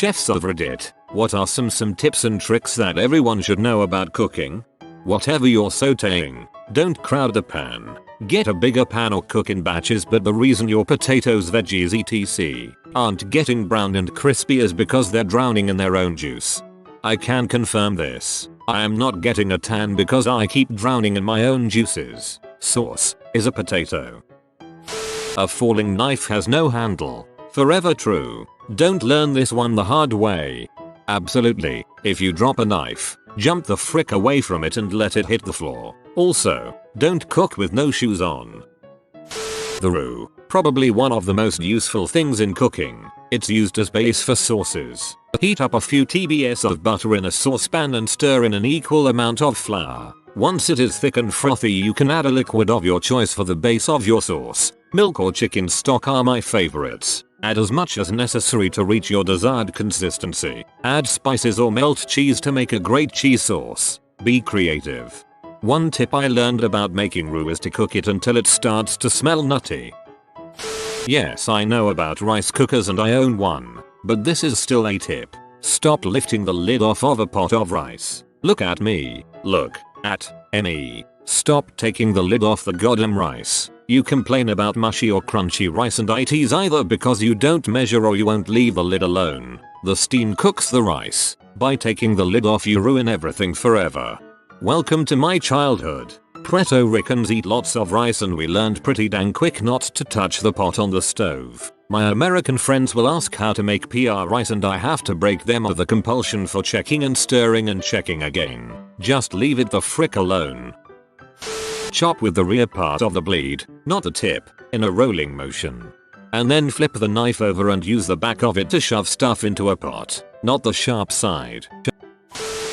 Chefs of Reddit, what are some tips and tricks that everyone should know about cooking? Whatever you're sauteing, don't crowd the pan. Get a bigger pan or cook in batches, but the reason your potatoes, veggies etc. aren't getting brown and crispy is because they're drowning in their own juice. I can confirm this. I am not getting a tan because I keep drowning in my own juices. Sauce is a potato. A falling knife has no handle. Forever true. Don't learn this one the hard way. Absolutely, if you drop a knife, jump the frick away from it and let it hit the floor. Also, don't cook with no shoes on. The roux, probably one of the most useful things in cooking. It's used as base for sauces. Heat up a few TBS of butter in a saucepan and stir in an equal amount of flour. Once it is thick and frothy, you can add a liquid of your choice for the base of your sauce. Milk or chicken stock are my favorites. Add as much as necessary to reach your desired consistency. Add spices or melt cheese to make a great cheese sauce. Be creative. One tip I learned about making roux is to cook it until it starts to smell nutty. Yes, I know about rice cookers and I own one, but this is still a tip. Stop lifting the lid off of a pot of rice. Look at me. Look at me. Stop taking the lid off the goddamn rice. You complain about mushy or crunchy rice and it's either because you don't measure or you won't leave the lid alone. The steam cooks the rice. By taking the lid off you ruin everything forever. Welcome to my childhood. Puerto Ricans eat lots of rice and we learned pretty dang quick not to touch the pot on the stove. My American friends will ask how to make PR rice and I have to break them of the compulsion for checking and stirring and checking again. Just leave it the frick alone. Chop with the rear part of the blade, not the tip, in a rolling motion. And then flip the knife over and use the back of it to shove stuff into a pot, not the sharp side.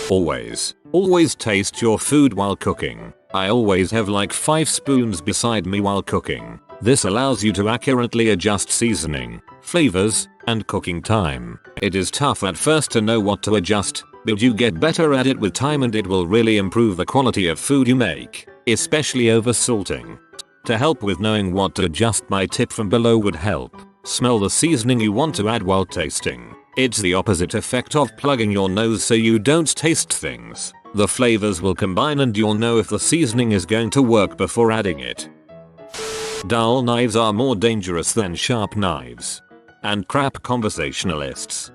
Always taste your food while cooking. I always have like 5 spoons beside me while cooking. This allows you to accurately adjust seasoning, flavors, and cooking time. It is tough at first to know what to adjust, but you get better at it with time and it will really improve the quality of food you make, especially over salting. To help with knowing what to adjust, my tip from below would help. Smell the seasoning you want to add while tasting. It's the opposite effect of plugging your nose so you don't taste things. The flavors will combine and you'll know if the seasoning is going to work before adding it. Dull knives are more dangerous than sharp knives. And crap conversationalists.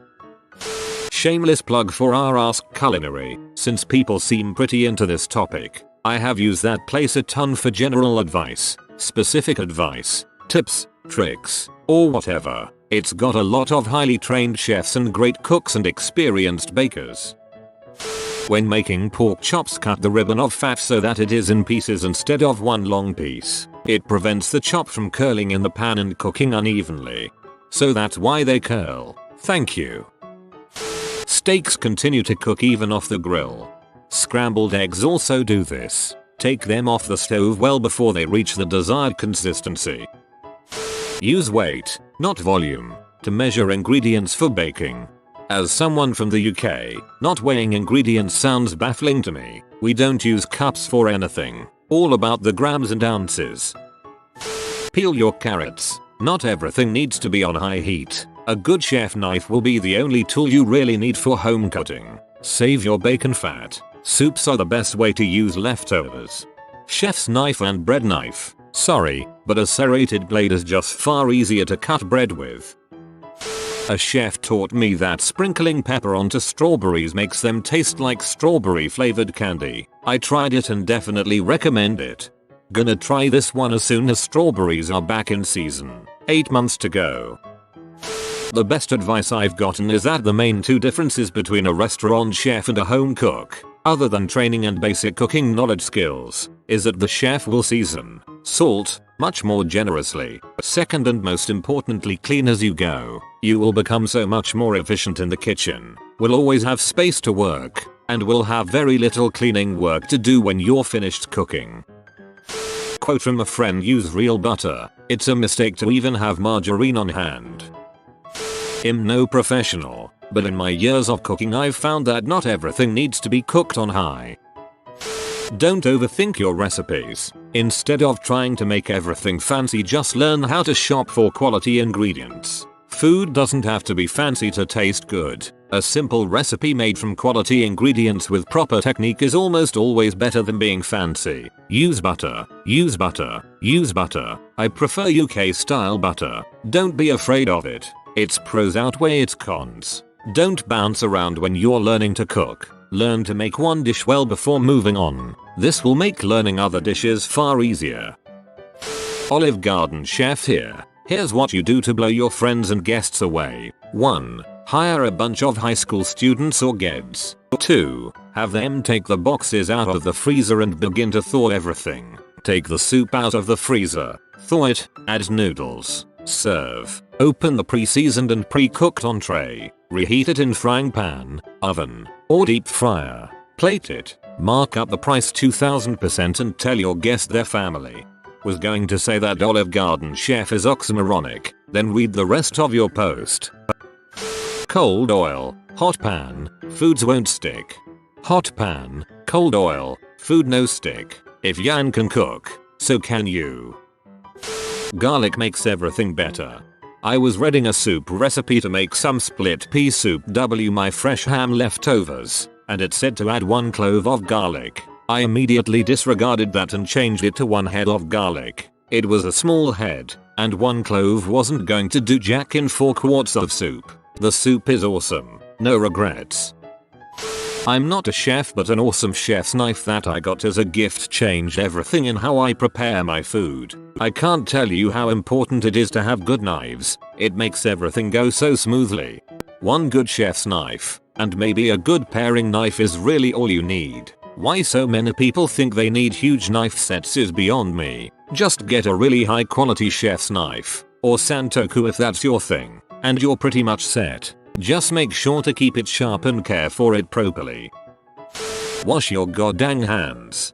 Shameless plug for our Ask Culinary. Since people seem pretty into this topic, I have used that place a ton for general advice, specific advice, tips, tricks, or whatever. It's got a lot of highly trained chefs and great cooks and experienced bakers. When making pork chops, cut the ribbon of fat so that it is in pieces instead of one long piece. It prevents the chop from curling in the pan and cooking unevenly. So that's why they curl. Thank you. Steaks continue to cook even off the grill. Scrambled eggs also do this. Take them off the stove well before they reach the desired consistency. Use weight, not volume, to measure ingredients for baking. As someone from the UK, not weighing ingredients sounds baffling to me. We don't use cups for anything. All about the grams and ounces. Peel your carrots. Not everything needs to be on high heat. A good chef knife will be the only tool you really need for home cutting. Save your bacon fat. Soups are the best way to use leftovers. Chef's knife and bread knife. Sorry, but a serrated blade is just far easier to cut bread with. A chef taught me that sprinkling pepper onto strawberries makes them taste like strawberry flavored candy. I tried it and definitely recommend it. Gonna try this one as soon as strawberries are back in season. 8 months to go. The best advice I've gotten is that the main 2 differences between a restaurant chef and a home cook, other than training and basic cooking knowledge skills, is that the chef will season, salt, much more generously. Second and most importantly, clean as you go. You will become so much more efficient in the kitchen, will always have space to work, and will have very little cleaning work to do when you're finished cooking. Quote from a friend: use real butter. It's a mistake to even have margarine on hand. I'm no professional, but in my years of cooking I've found that not everything needs to be cooked on high. Don't overthink your recipes. Instead of trying to make everything fancy, just learn how to shop for quality ingredients. Food doesn't have to be fancy to taste good. A simple recipe made from quality ingredients with proper technique is almost always better than being fancy. Use butter. Use butter. Use butter. I prefer UK style butter. Don't be afraid of it. Its pros outweigh its cons. Don't bounce around when you're learning to cook. Learn to make one dish well before moving on. This will make learning other dishes far easier. Olive Garden chef here. Here's what you do to blow your friends and guests away. 1. Hire a bunch of high school students or kids. 2. Have them take the boxes out of the freezer and begin to thaw everything. Take the soup out of the freezer. Thaw it, add noodles. Serve. Open the pre-seasoned and pre-cooked entree. Reheat it in frying pan, oven, or deep fryer. Plate it. Mark up the price 2000% and tell your guest their family was going to say that Olive Garden chef is oxymoronic, then read the rest of your post. Cold oil, hot pan, foods won't stick. Hot pan, cold oil, food no stick. If Yan can cook, so can you. Garlic makes everything better. I was reading a soup recipe to make some split pea soup my fresh ham leftovers, and it said to add 1 clove of garlic. I immediately disregarded that and changed it to 1 head of garlic. It was a small head, and 1 clove wasn't going to do jack in 4 quarts of soup. The soup is awesome, no regrets. I'm not a chef, but an awesome chef's knife that I got as a gift changed everything in how I prepare my food. I can't tell you how important it is to have good knives. It makes everything go so smoothly. One good chef's knife, and maybe a good paring knife, is really all you need. Why so many people think they need huge knife sets is beyond me. Just get a really high quality chef's knife, or santoku if that's your thing, and you're pretty much set. Just make sure to keep it sharp and care for it properly. Wash your goddamn hands.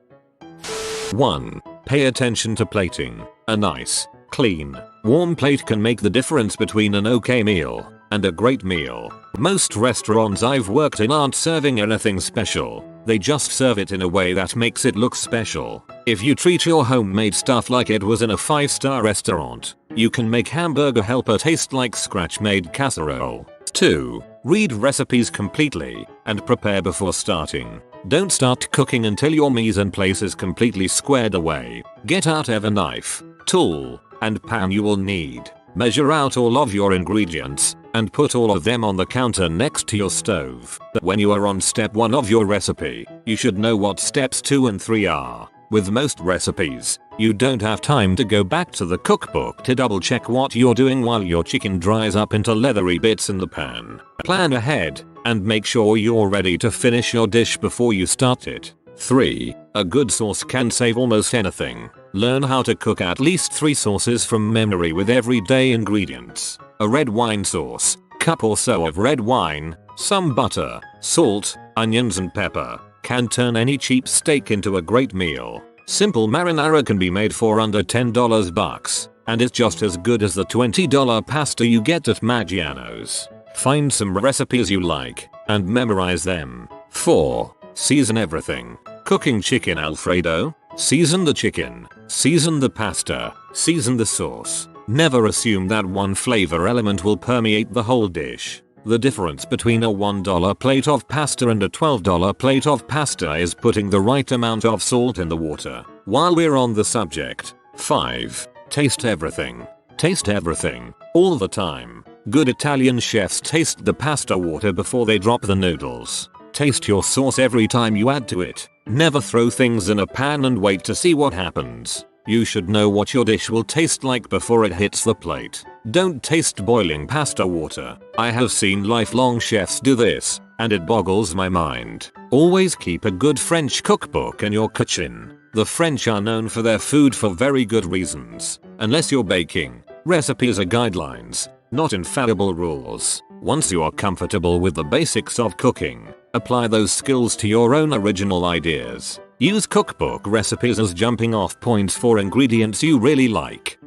1. Pay attention to plating. A nice, clean, warm plate can make the difference between an okay meal and a great meal. Most restaurants I've worked in aren't serving anything special. They just serve it in a way that makes it look special. If you treat your homemade stuff like it was in a 5-star restaurant, you can make hamburger helper taste like scratch-made casserole. 2. Read recipes completely and prepare before starting. Don't start cooking until your mise en place is completely squared away. Get out every knife, tool, and pan you will need. Measure out all of your ingredients and put all of them on the counter next to your stove. When you are on step 1 of your recipe, you should know what steps 2 and 3 are. With most recipes, you don't have time to go back to the cookbook to double check what you're doing while your chicken dries up into leathery bits in the pan. Plan ahead and make sure you're ready to finish your dish before you start it. 3. A good sauce can save almost anything. Learn how to cook at least 3 sauces from memory with everyday ingredients. A red wine sauce, cup or so of red wine, some butter, salt, onions and pepper can turn any cheap steak into a great meal. Simple marinara can be made for under $10 bucks, and it's just as good as the $20 pasta you get at Maggiano's. Find some recipes you like and memorize them. 4. Season everything. Cooking chicken Alfredo? Season the chicken, season the pasta, season the sauce. Never assume that one flavor element will permeate the whole dish. The difference between a $1 plate of pasta and a $12 plate of pasta is putting the right amount of salt in the water. While we're on the subject, 5. Taste everything. Taste everything, all the time. Good Italian chefs taste the pasta water before they drop the noodles. Taste your sauce every time you add to it. Never throw things in a pan and wait to see what happens. You should know what your dish will taste like before it hits the plate. Don't taste boiling pasta water. I have seen lifelong chefs do this, and it boggles my mind. Always keep a good French cookbook in your kitchen. The French are known for their food for very good reasons. Unless you're baking, recipes are guidelines, not infallible rules. Once you are comfortable with the basics of cooking, apply those skills to your own original ideas. Use cookbook recipes as jumping off points for ingredients you really like.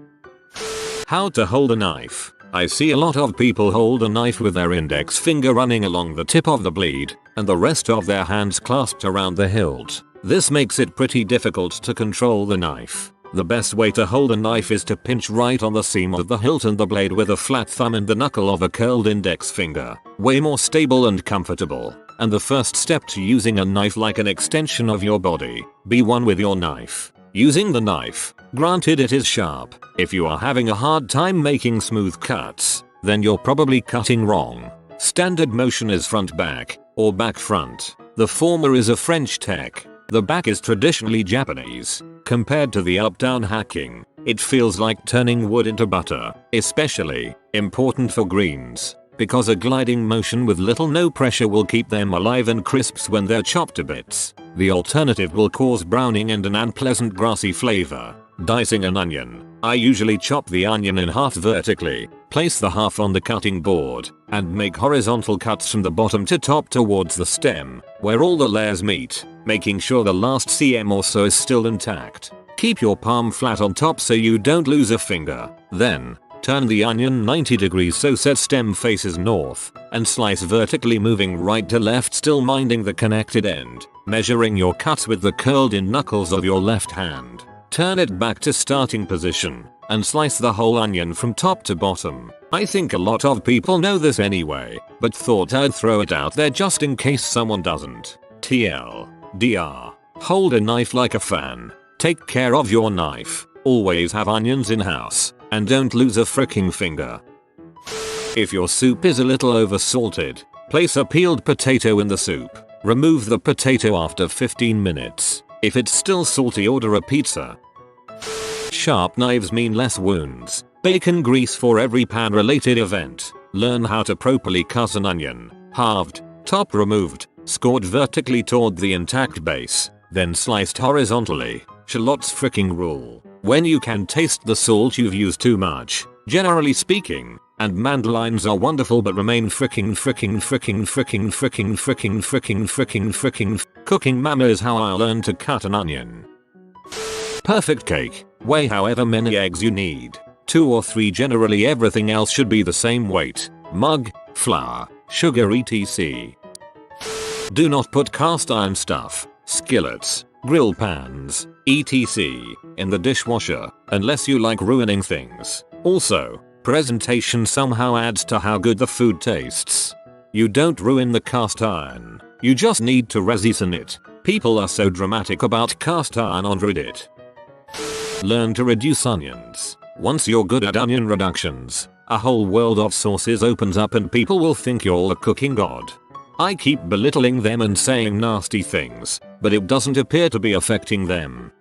How to hold a knife. I see a lot of people hold a knife with their index finger running along the tip of the blade and the rest of their hands clasped around the hilt. This makes it pretty difficult to control the knife. The best way to hold a knife is to pinch right on the seam of the hilt and the blade with a flat thumb and the knuckle of a curled index finger. Way more stable and comfortable. And the first step to using a knife like an extension of your body. Be one with your knife. Using the knife, granted it is sharp. If you are having a hard time making smooth cuts, then you're probably cutting wrong. Standard motion is front back, or back front. The former is a French tech. The back is traditionally Japanese. Compared to the up-down hacking, it feels like turning wood into butter. Especially important for greens, because a gliding motion with little no pressure will keep them alive and crisps when they're chopped to bits. The alternative will cause browning and an unpleasant grassy flavor. Dicing an onion. I usually chop the onion in half vertically, place the half on the cutting board, and make horizontal cuts from the bottom to top towards the stem, where all the layers meet, making sure the last cm or so is still intact. Keep your palm flat on top so you don't lose a finger. Then, turn the onion 90 degrees so said stem faces north, and slice vertically moving right to left still minding the connected end, measuring your cuts with the curled in knuckles of your left hand. Turn it back to starting position, and slice the whole onion from top to bottom. I think a lot of people know this anyway, but thought I'd throw it out there just in case someone doesn't. TLDR. Hold a knife like a fan. Take care of your knife. Always have onions in house. And don't lose a fricking finger. If your soup is a little over-salted, place a peeled potato in the soup. Remove the potato after 15 minutes. If it's still salty, order a pizza. Sharp knives mean less wounds. Bacon grease for every pan-related event. Learn how to properly cut an onion. Halved, top removed, scored vertically toward the intact base, then sliced horizontally. Shallots fricking rule. When you can taste the salt you've used too much, generally speaking, and mandolines are wonderful but remain fricking. Cooking mama is how I learned to cut an onion. Perfect cake. Weigh however many eggs you need. 2 or 3 generally, everything else should be the same weight. Mug, flour, sugar etc. Do not put cast iron stuff, skillets, grill pans, etc. in the dishwasher, unless you like ruining things. Also, presentation somehow adds to how good the food tastes. You don't ruin the cast iron, you just need to reseason it. People are so dramatic about cast iron on Reddit. Learn to reduce onions. Once you're good at onion reductions, a whole world of sauces opens up and people will think you're a cooking god. I keep belittling them and saying nasty things, but it doesn't appear to be affecting them.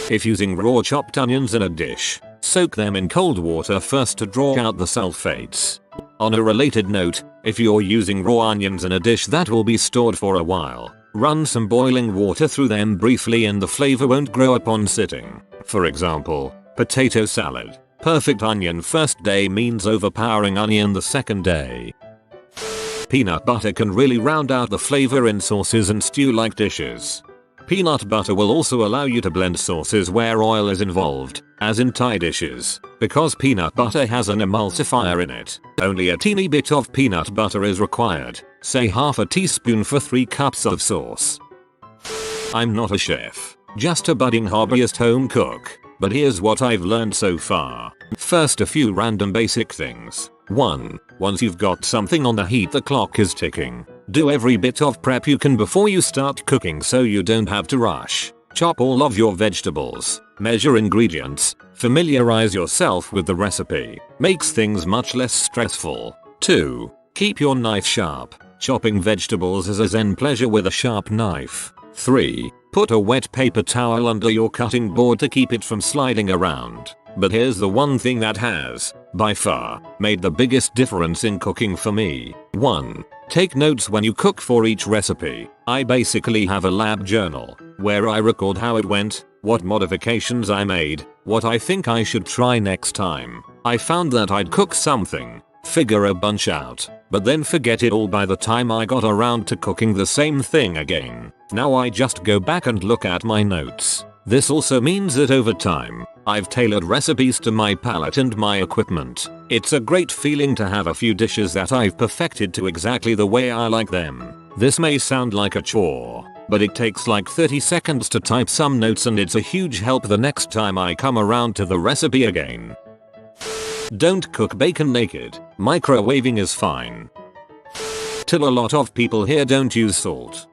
If using raw chopped onions in a dish, soak them in cold water first to draw out the sulfates. On a related note, if you're using raw onions in a dish that will be stored for a while, run some boiling water through them briefly and the flavor won't grow upon sitting. For example, potato salad. Perfect onion first day means overpowering onion the second day. Peanut butter can really round out the flavor in sauces and stew-like dishes. Peanut butter will also allow you to blend sauces where oil is involved, as in Thai dishes, because peanut butter has an emulsifier in it. Only a teeny bit of peanut butter is required, say half a teaspoon for 3 cups of sauce. I'm not a chef, just a budding hobbyist home cook, but here's what I've learned so far. First, a few random basic things. 1. Once you've got something on the heat, the clock is ticking. Do every bit of prep you can before you start cooking so you don't have to rush. Chop all of your vegetables. Measure ingredients. Familiarize yourself with the recipe. Makes things much less stressful. 2. Keep your knife sharp. Chopping vegetables is a zen pleasure with a sharp knife. 3. Put a wet paper towel under your cutting board to keep it from sliding around. But here's the one thing that has, by far, made the biggest difference in cooking for me. 1. Take notes when you cook for each recipe. I basically have a lab journal, where I record how it went, what modifications I made, what I think I should try next time. I found that I'd cook something, figure a bunch out, but then forget it all by the time I got around to cooking the same thing again. Now I just go back and look at my notes. This also means that over time, I've tailored recipes to my palate and my equipment. It's a great feeling to have a few dishes that I've perfected to exactly the way I like them. This may sound like a chore, but it takes like 30 seconds to type some notes and it's a huge help the next time I come around to the recipe again. Don't cook bacon naked. Microwaving is fine. Till a lot of people here don't use salt.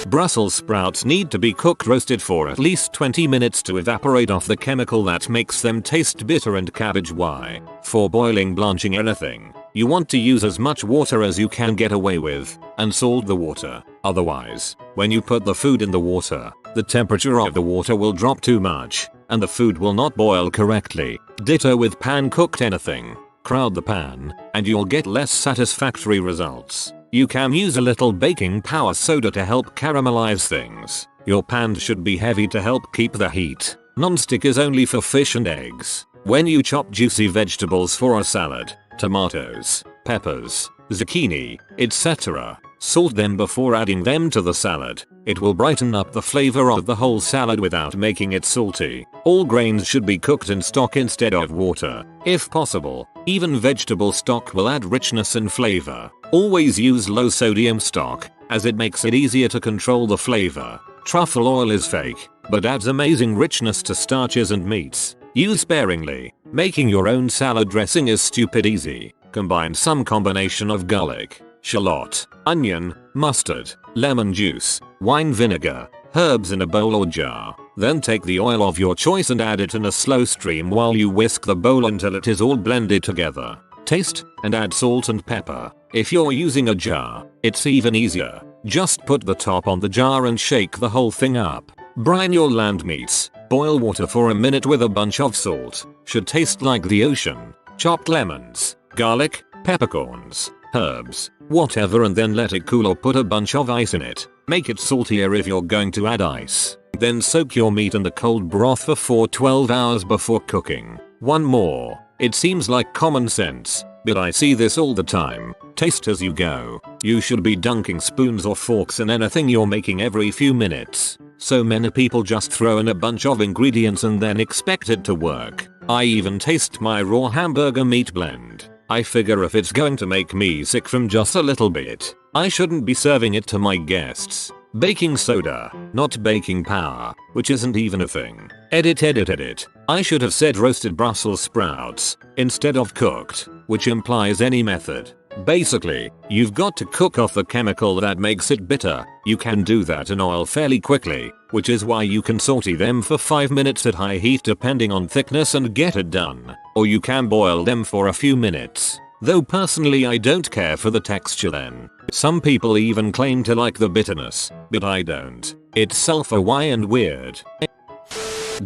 Brussels sprouts need to be cooked roasted for at least 20 minutes to evaporate off the chemical that makes them taste bitter and cabbage. Why? For boiling, blanching anything, you want to use as much water as you can get away with, and salt the water. Otherwise, when you put the food in the water, the temperature of the water will drop too much, and the food will not boil correctly. Ditto with pan cooked anything. Crowd the pan, and you'll get less satisfactory results. You can use a little baking powder soda to help caramelize things. Your pan should be heavy to help keep the heat. Non-stick is only for fish and eggs. When you chop juicy vegetables for a salad, tomatoes, peppers, zucchini, etc., salt them before adding them to the salad. It will brighten up the flavor of the whole salad without making it salty. All grains should be cooked in stock instead of water. If possible, even vegetable stock will add richness and flavor. Always use low sodium stock, as it makes it easier to control the flavor. Truffle oil is fake, but adds amazing richness to starches and meats. Use sparingly. Making your own salad dressing is stupid easy. Combine some combination of garlic, shallot, onion, mustard, lemon juice, wine vinegar, herbs in a bowl or jar. Then take the oil of your choice and add it in a slow stream while you whisk the bowl until it is all blended together. Taste, and add salt and pepper. If you're using a jar, it's even easier. Just put the top on the jar and shake the whole thing up. Brine your land meats. Boil water for a minute with a bunch of salt. Should taste like the ocean. Chopped lemons, garlic, peppercorns, herbs, whatever, and then let it cool or put a bunch of ice in it. Make it saltier if you're going to add ice. Then soak your meat in the cold broth for 12 hours before cooking. One more. It seems like common sense, but I see this all the time. Taste as you go. You should be dunking spoons or forks in anything you're making every few minutes. So many people just throw in a bunch of ingredients and then expect it to work. I even taste my raw hamburger meat blend. I figure if it's going to make me sick from just a little bit, I shouldn't be serving it to my guests. Baking soda, not baking powder, which isn't even a thing. Edit. I should have said roasted Brussels sprouts instead of cooked, which implies any method. Basically, you've got to cook off the chemical that makes it bitter. You can do that in oil fairly quickly, which is why you can saute them for 5 minutes at high heat depending on thickness and get it done. Or you can boil them for a few minutes. Though personally I don't care for the texture then. Some people even claim to like the bitterness, but I don't. It's sulfur-y and weird.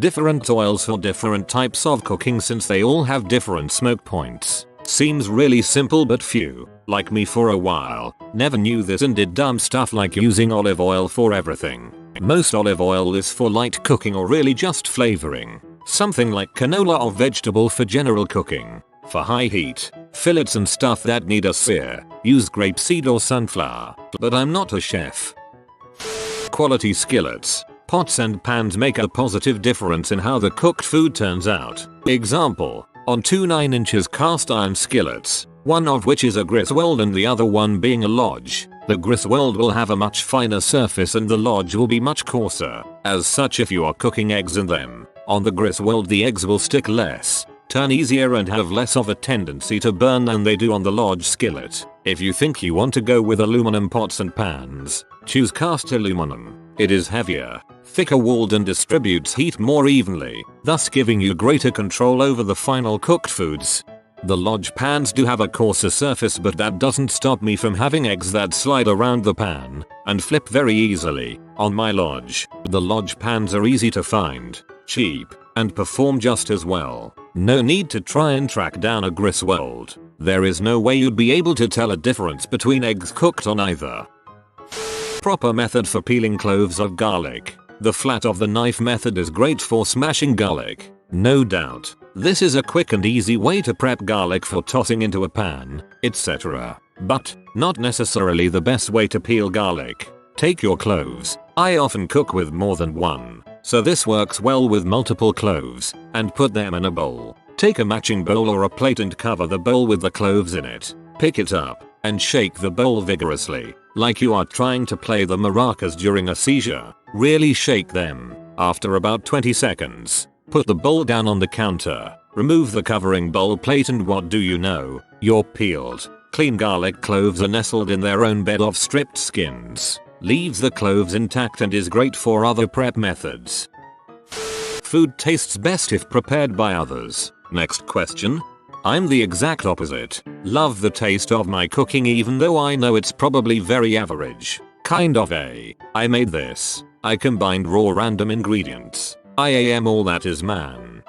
Different oils for different types of cooking since they all have different smoke points. Seems really simple, but few, like me for a while, never knew this and did dumb stuff like using olive oil for everything. Most olive oil is for light cooking or really just flavoring. Something like canola or vegetable for general cooking. For high heat, fillets and stuff that need a sear, use grapeseed or sunflower, but I'm not a chef. Quality skillets, pots and pans make a positive difference in how the cooked food turns out. Example, on 2 9-inch cast iron skillets, one of which is a Griswold and the other one being a Lodge. The Griswold will have a much finer surface and the Lodge will be much coarser. As such, if you are cooking eggs in them, on the Griswold the eggs will stick less, turn easier and have less of a tendency to burn than they do on the Lodge skillet. If you think you want to go with aluminum pots and pans, choose cast aluminum. It is heavier, thicker walled and distributes heat more evenly, thus giving you greater control over the final cooked foods. The Lodge pans do have a coarser surface, but that doesn't stop me from having eggs that slide around the pan and flip very easily. On my Lodge, the Lodge pans are easy to find, cheap, and perform just as well. No need to try and track down a Griswold. There is no way you'd be able to tell a difference between eggs cooked on either. Proper method for peeling cloves of garlic. The flat of the knife method is great for smashing garlic, no doubt. This is a quick and easy way to prep garlic for tossing into a pan, etc. But not necessarily the best way to peel garlic. Take your cloves. I often cook with more than one, so this works well with multiple cloves, and put them in a bowl. Take a matching bowl or a plate and cover the bowl with the cloves in it. Pick it up, and shake the bowl vigorously, like you are trying to play the maracas during a seizure. Really shake them. After about 20 seconds, put the bowl down on the counter, remove the covering bowl plate, and what do you know? Your peeled, clean garlic cloves are nestled in their own bed of stripped skins. Leaves the cloves intact and is great for other prep methods. Food tastes best if prepared by others. Next question. I'm the exact opposite. Love the taste of my cooking even though I know it's probably very average. Kind of I made this. I combined raw random ingredients. I am all that is man.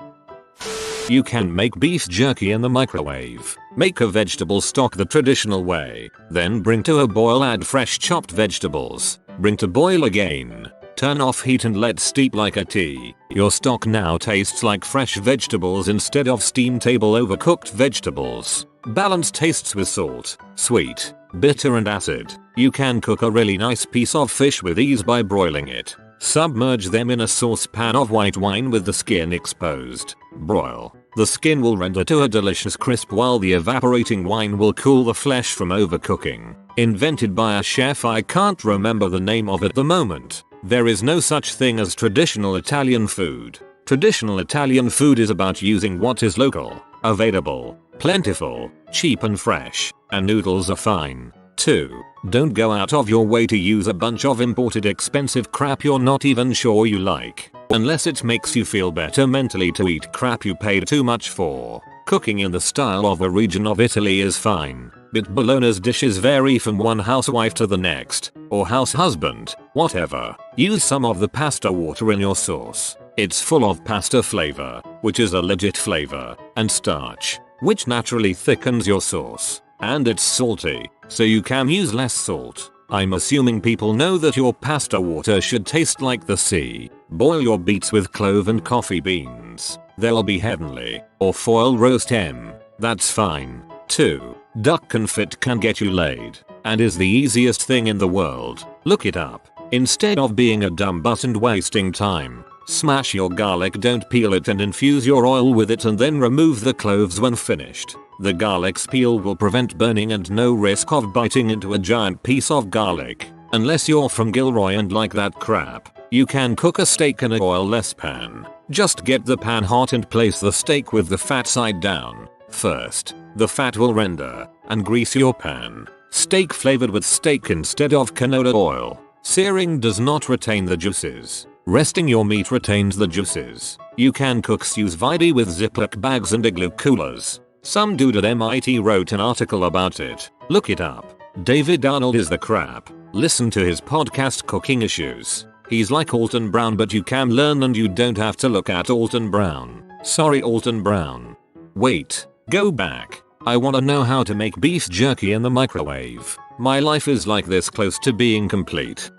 You can make beef jerky in the microwave. Make a vegetable stock the traditional way. Then bring to a boil, add fresh chopped vegetables. Bring to boil again. Turn off heat and let steep like a tea. Your stock now tastes like fresh vegetables instead of steam table overcooked vegetables. Balance tastes with salt, sweet, bitter and acid. You can cook a really nice piece of fish with ease by broiling it. Submerge them in a saucepan of white wine with the skin exposed. Broil. The skin will render to a delicious crisp while the evaporating wine will cool the flesh from overcooking. Invented by a chef I can't remember the name of at the moment. There is no such thing as traditional Italian food. Traditional Italian food is about using what is local, available, plentiful, cheap and fresh, and noodles are fine. 2. Don't go out of your way to use a bunch of imported expensive crap you're not even sure you like, unless it makes you feel better mentally to eat crap you paid too much for. Cooking in the style of a region of Italy is fine, but Bologna's dishes vary from one housewife to the next, or house husband, whatever. Use some of the pasta water in your sauce. It's full of pasta flavor, which is a legit flavor, and starch, which naturally thickens your sauce. And it's salty, so you can use less salt. I'm assuming people know that your pasta water should taste like the sea. Boil your beets with clove and coffee beans. They'll be heavenly. Or foil roast them. That's fine. 2. Duck confit can get you laid, and is the easiest thing in the world. Look it up. Instead of being a dumb butt and wasting time, smash your garlic, don't peel it, and infuse your oil with it, and then remove the cloves when finished. The garlic's peel will prevent burning and no risk of biting into a giant piece of garlic. Unless you're from Gilroy and like that crap, you can cook a steak in a oil-less pan. Just get the pan hot and place the steak with the fat side down. First, the fat will render, and grease your pan. Steak flavored with steak instead of canola oil. Searing does not retain the juices. Resting your meat retains the juices. You can cook sous vide with Ziploc bags and igloo coolers. Some dude at MIT wrote an article about it. Look it up. David Arnold is the crap. Listen to his podcast Cooking Issues. He's like Alton Brown, but you can learn and you don't have to look at Alton Brown. Sorry Alton Brown. Wait, go back. I wanna know how to make beef jerky in the microwave. My life is like this close to being complete.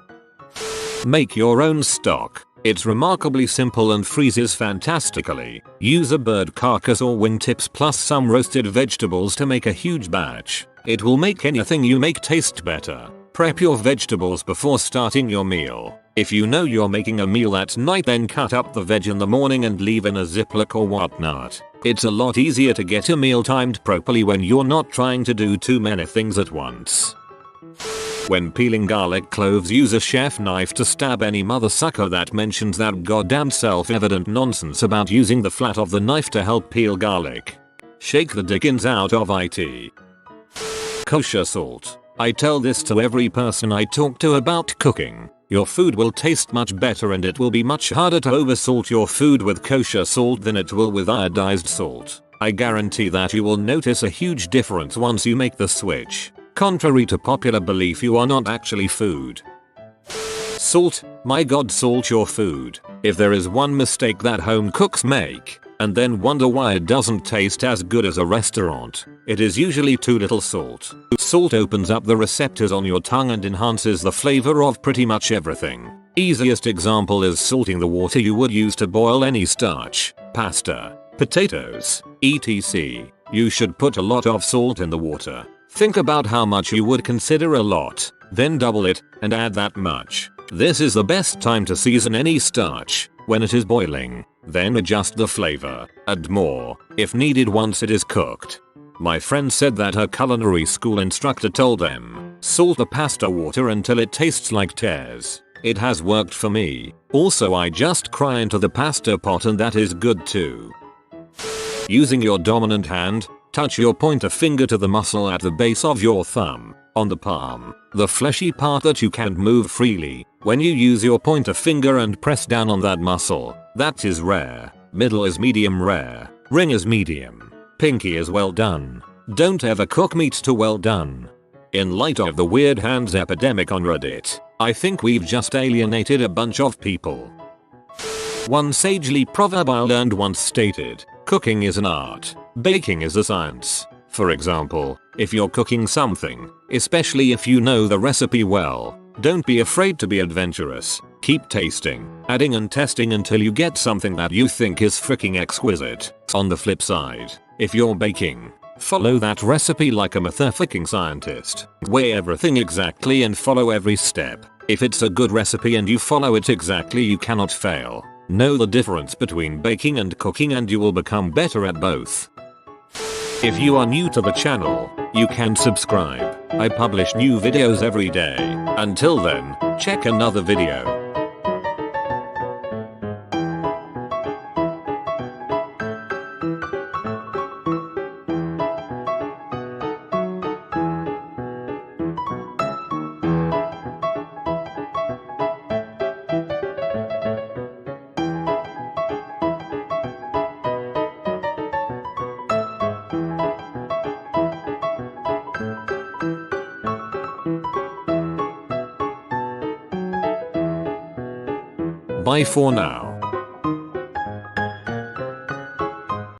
Make your own stock. It's remarkably simple and freezes fantastically. Use a bird carcass or wingtips plus some roasted vegetables to make a huge batch. It will make anything you make taste better. Prep your vegetables before starting your meal. If you know you're making a meal at night, then cut up the veg in the morning and leave in a Ziploc or whatnot. It's a lot easier to get a meal timed properly when you're not trying to do too many things at once. When peeling garlic cloves, use a chef knife to stab any mother sucker that mentions that goddamn self-evident nonsense about using the flat of the knife to help peel garlic. Shake the dickens out of it. Kosher salt. I tell this to every person I talk to about cooking. Your food will taste much better and it will be much harder to oversalt your food with kosher salt than it will with iodized salt. I guarantee that you will notice a huge difference once you make the switch. Contrary to popular belief, you are not actually food. Salt, my god, salt your food. If there is one mistake that home cooks make, and then wonder why it doesn't taste as good as a restaurant, it is usually too little salt. Salt opens up the receptors on your tongue and enhances the flavor of pretty much everything. Easiest example is salting the water you would use to boil any starch, pasta, potatoes, etc. You should put a lot of salt in the water. Think about how much you would consider a lot, then double it and add that much. This is the best time to season any starch, when it is boiling. Then adjust the flavor, add more, if needed once it is cooked. My friend said that her culinary school instructor told them, salt the pasta water until it tastes like tears. It has worked for me. Also, I just cry into the pasta pot and that is good too. Using your dominant hand, touch your pointer finger to the muscle at the base of your thumb, on the palm, the fleshy part that you can't move freely. When you use your pointer finger and press down on that muscle, that is rare, middle is medium rare, ring is medium, pinky is well done. Don't ever cook meat to well done. In light of the weird hands epidemic on Reddit, I think we've just alienated a bunch of people. One sagely proverb I learned once stated, cooking is an art, baking is a science. For example, if you're cooking something, especially if you know the recipe well, don't be afraid to be adventurous. Keep tasting, adding and testing until you get something that you think is freaking exquisite. On the flip side, if you're baking, follow that recipe like a motherfucking scientist. Weigh everything exactly and follow every step. If it's a good recipe and you follow it exactly, you cannot fail. Know the difference between baking and cooking and you will become better at both. If you are new to the channel, you can subscribe. I publish new videos every day. Until then, check another video. Bye for now.